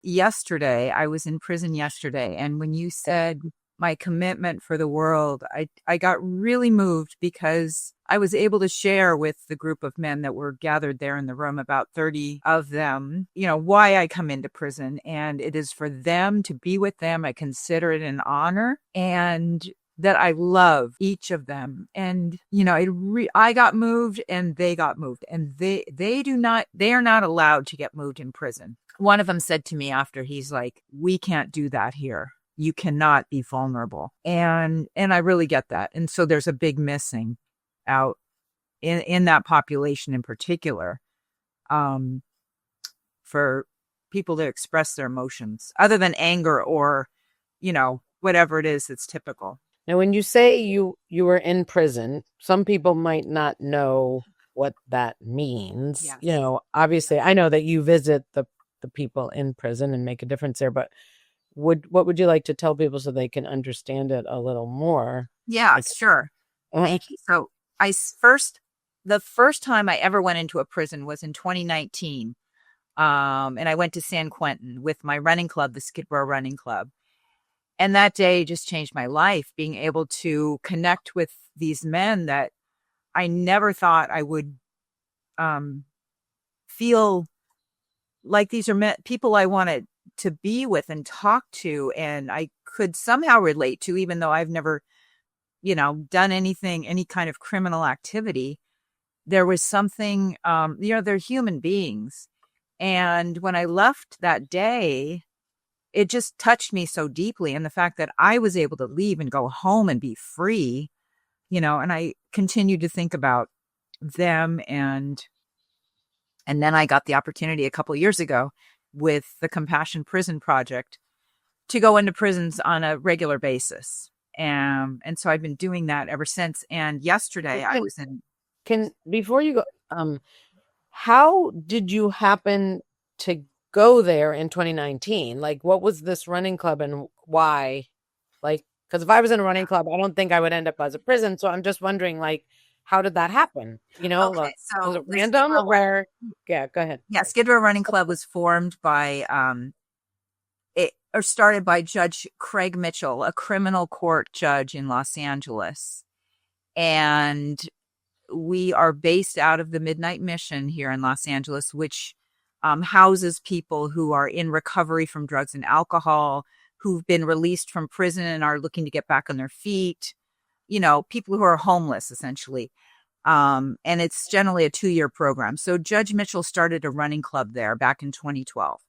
yesterday, I was in prison yesterday. And when you said my commitment for the world, I got really moved because I was able to share with the group of men that were gathered there in the room, about 30 of them, why I come into prison. And it is for them to be with them. I consider it an honor, and that I love each of them. And, I got moved and they got moved, and they are not allowed to get moved in prison. One of them said to me after, he's like, we can't do that here. You cannot be vulnerable. And I really get that. And so there's a big missing out in that population in particular, for people to express their emotions other than anger or, whatever it is that's typical. Now, when you say you were in prison, some people might not know what that means. Yes. Obviously, I know that you visit the people in prison and make a difference there, but what would you like to tell people so they can understand it a little more? Yeah, sure. Thank you. So the first time I ever went into a prison was in 2019. And I went to San Quentin with my running club, the Skid Row Running Club. And that day just changed my life, being able to connect with these men that I never thought I would feel like these are people I wanted to be with and talk to, and I could somehow relate to, even though I've never, done any kind of criminal activity. There was something, they're human beings. And when I left that day, it just touched me so deeply. And the fact that I was able to leave and go home and be free, and I continued to think about them. And then I got the opportunity a couple of years ago with the Compassion Prison Project to go into prisons on a regular basis. And so I've been doing that ever since. And yesterday I was in. Before you go, how did you happen to go there in 2019? Like, what was this running club and why? Like, because if I was in a running club, I don't think I would end up as a prison. So I'm just wondering, like, how did that happen? Okay, so was it random or where? Yeah, go ahead. Yeah, Skid Row Running Club was formed by started by Judge Craig Mitchell, a criminal court judge in Los Angeles. And we are based out of the Midnight Mission here in Los Angeles, which houses people who are in recovery from drugs and alcohol, who've been released from prison and are looking to get back on their feet, people who are homeless, essentially. And it's generally a 2-year program. So Judge Mitchell started a running club there back in 2012.